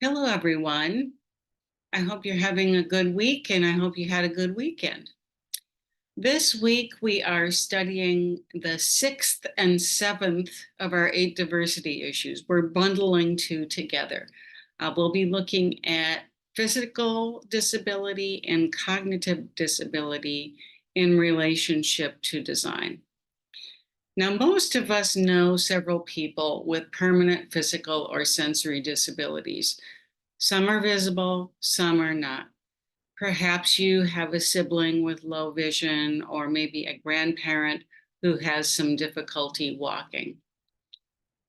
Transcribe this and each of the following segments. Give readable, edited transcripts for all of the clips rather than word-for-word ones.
Hello, everyone. I hope you're having a good week and I hope you had a good weekend. This week, we are studying the sixth and seventh of our 8 diversity issues. We're bundling 2 together. We'll be looking at physical disability and cognitive disability in relationship to design. Now, most of us know several people with permanent physical or sensory disabilities. Some are visible, some are not. Perhaps you have a sibling with low vision or maybe a grandparent who has some difficulty walking.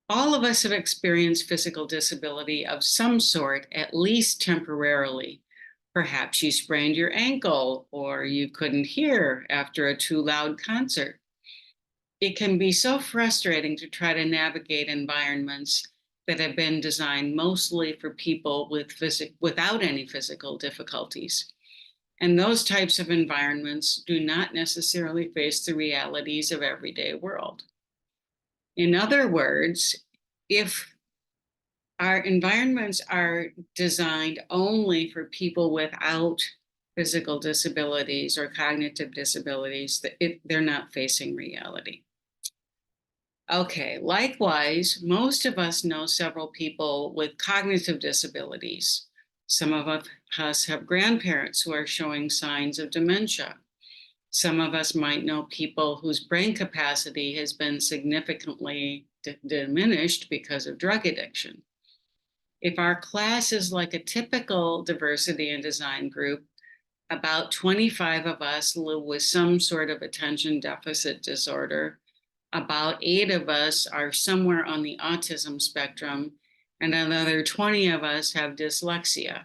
All of us have experienced physical disability of some sort, at least temporarily. Perhaps you sprained your ankle or you couldn't hear after a too loud concert. It can be so frustrating to try to navigate environments that have been designed mostly for people without any physical difficulties. And those types of environments do not necessarily face the realities of everyday world. In other words, if our environments are designed only for people without physical disabilities or cognitive disabilities, they're not facing reality. Okay, likewise, most of us know several people with cognitive disabilities. Some of us have grandparents who are showing signs of dementia. Some of us might know people whose brain capacity has been significantly diminished because of drug addiction. If our class is like a typical diversity and design group, about 25 of us live with some sort of attention deficit disorder. About 8 of us are somewhere on the autism spectrum, and another 20 of us have dyslexia.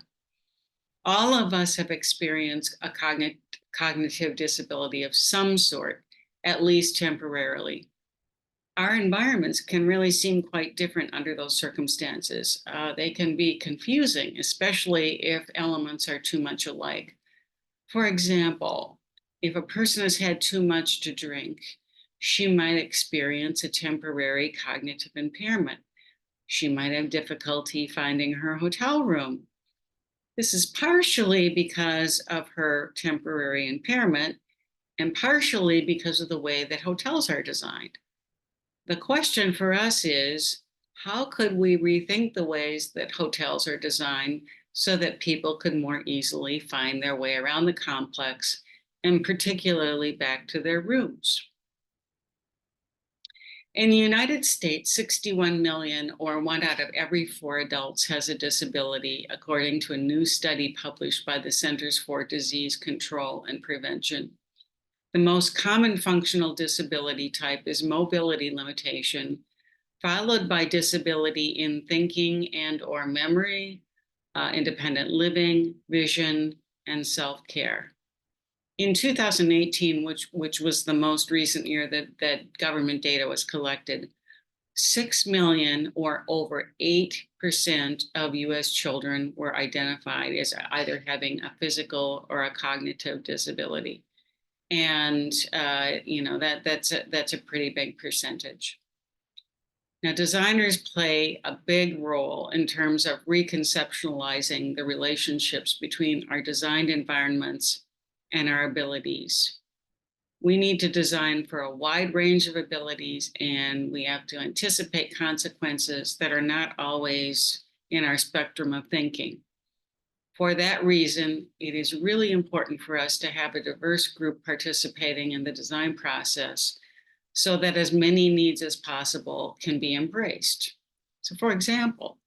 All of us have experienced a cognitive disability of some sort, at least temporarily. Our environments can really seem quite different under those circumstances. They can be confusing, especially if elements are too much alike. For example, if a person has had too much to drink, she might experience a temporary cognitive impairment. She might have difficulty finding her hotel room. This is partially because of her temporary impairment and partially because of the way that hotels are designed. The question for us is, how could we rethink the ways that hotels are designed so that people could more easily find their way around the complex and particularly back to their rooms? In the United States, 61 million, or 1 out of every 4 adults, has a disability, according to a new study published by the Centers for Disease Control and Prevention. The most common functional disability type is mobility limitation, followed by disability in thinking and/or memory, independent living, vision, and self-care. In 2018, which was the most recent year that government data was collected, 6 million, or over 8% of US children were identified as either having a physical or a cognitive disability. And that's a pretty big percentage. Now, designers play a big role in terms of reconceptualizing the relationships between our designed environments and our abilities. We need to design for a wide range of abilities, and we have to anticipate consequences that are not always in our spectrum of thinking. For that reason, it is really important for us to have a diverse group participating in the design process so that as many needs as possible can be embraced. So for example,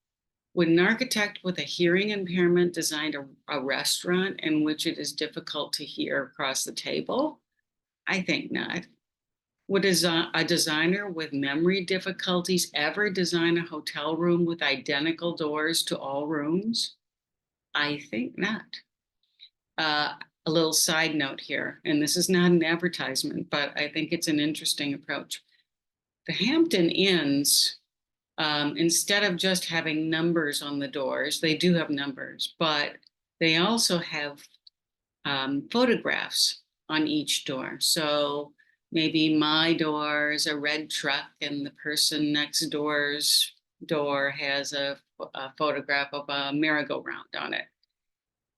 would an architect with a hearing impairment design a restaurant in which it is difficult to hear across the table? I think not. Would a designer with memory difficulties ever design a hotel room with identical doors to all rooms? I think not. A little side note here, and this is not an advertisement, but I think it's an interesting approach. The Hampton Inns, instead of just having numbers on the doors, they do have numbers, but they also have photographs on each door. So maybe my door is a red truck and the person next door's door has a photograph of a merry-go-round on it.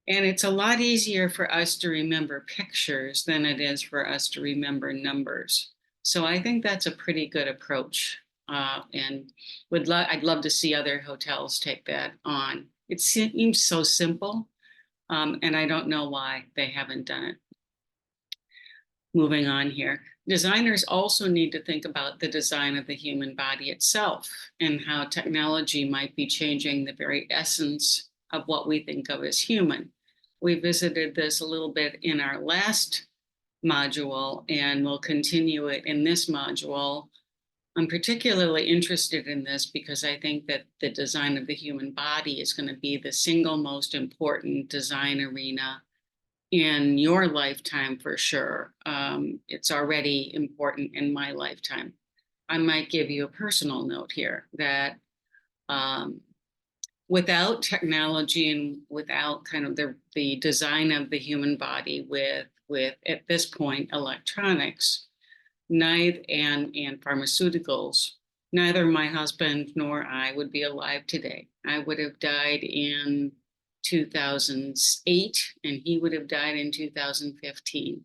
And it's a lot easier for us to remember pictures than it is for us to remember numbers. So I think that's a pretty good approach. And I'd love to see other hotels take that on. It seems so simple, and I don't know why they haven't done it. Moving on here. Designers also need to think about the design of the human body itself and how technology might be changing the very essence of what we think of as human. We visited this a little bit in our last module, and we'll continue it in this module. I'm particularly interested in this because I think that the design of the human body is going to be the single most important design arena in your lifetime for sure. It's already important in my lifetime. I might give you a personal note here that without technology and without kind of the design of the human body with at this point electronics, and pharmaceuticals, neither my husband nor I would be alive today. I would have died in 2008 and he would have died in 2015.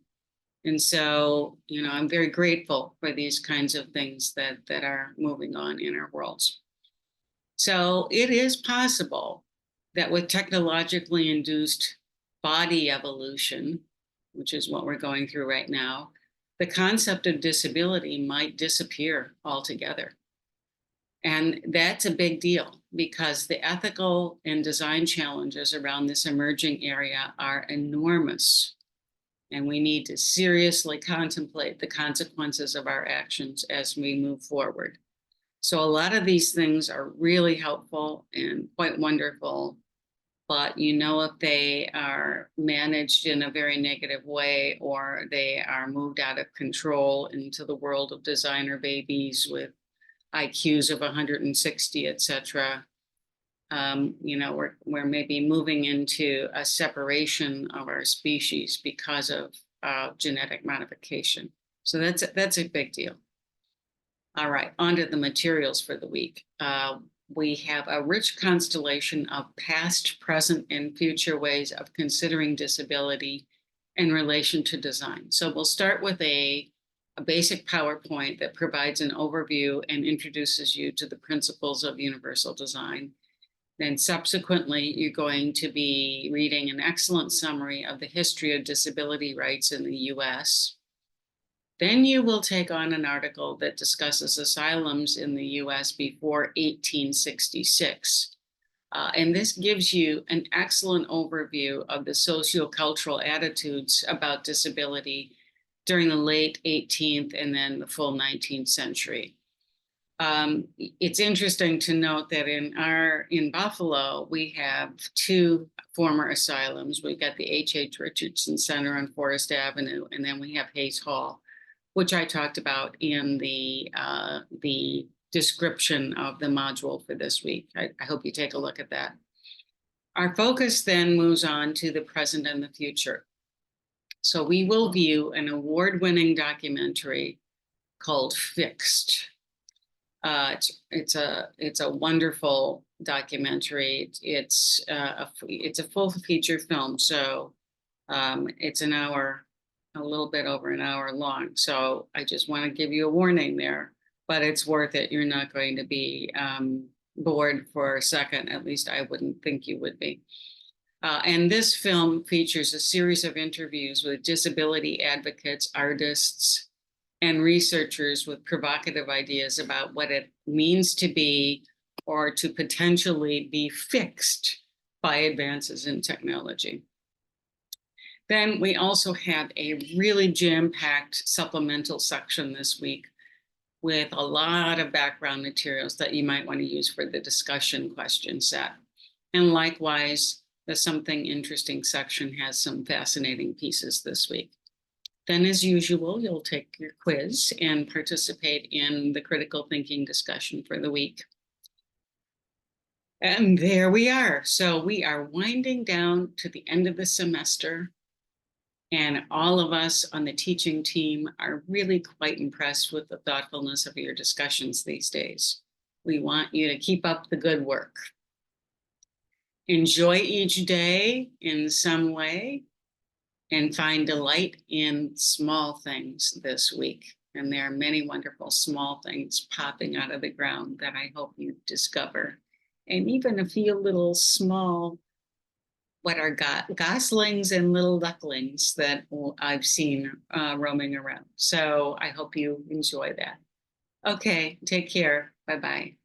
And so, I'm very grateful for these kinds of things that are moving on in our worlds. So it is possible that with technologically induced body evolution, which is what we're going through right now, the concept of disability might disappear altogether. And that's a big deal because the ethical and design challenges around this emerging area are enormous. And we need to seriously contemplate the consequences of our actions as we move forward. So a lot of these things are really helpful and quite wonderful, but if they are managed in a very negative way or they are moved out of control into the world of designer babies with IQs of 160, et cetera, we're maybe moving into a separation of our species because of genetic modification. So that's a big deal. All right, on to the materials for the week. We have a rich constellation of past, present, and future ways of considering disability in relation to design. So we'll start with a basic PowerPoint that provides an overview and introduces you to the principles of universal design. Then subsequently, you're going to be reading an excellent summary of the history of disability rights in the US. Then you will take on an article that discusses asylums in the US before 1866. And this gives you an excellent overview of the sociocultural attitudes about disability during the late 18th and then the full 19th century. It's interesting to note that in Buffalo, we have two former asylums. We've got the H.H. Richardson Center on Forest Avenue, and then we have Hayes Hall, which I talked about in the description of the module for this week. I hope you take a look at that. Our focus then moves on to the present and the future. So we will view an award-winning documentary called Fixed. It's a wonderful documentary. It's a full feature film, so it's an hour, a little bit over an hour long. So I just want to give you a warning there, but it's worth it. You're not going to be bored for a second. At least I wouldn't think you would be. And this film features a series of interviews with disability advocates, artists, and researchers with provocative ideas about what it means to be or to potentially be fixed by advances in technology. Then we also have a really jam-packed supplemental section this week with a lot of background materials that you might want to use for the discussion question set. And likewise, the Something Interesting section has some fascinating pieces this week. Then, as usual, you'll take your quiz and participate in the critical thinking discussion for the week. And there we are. So we are winding down to the end of the semester. And all of us on the teaching team are really quite impressed with the thoughtfulness of your discussions these days. We want you to keep up the good work. Enjoy each day in some way and find delight in small things this week. And there are many wonderful small things popping out of the ground that I hope you discover. And even a few little small, what are goslings and little ducklings that I've seen roaming around. So I hope you enjoy that. Okay, take care. Bye-bye.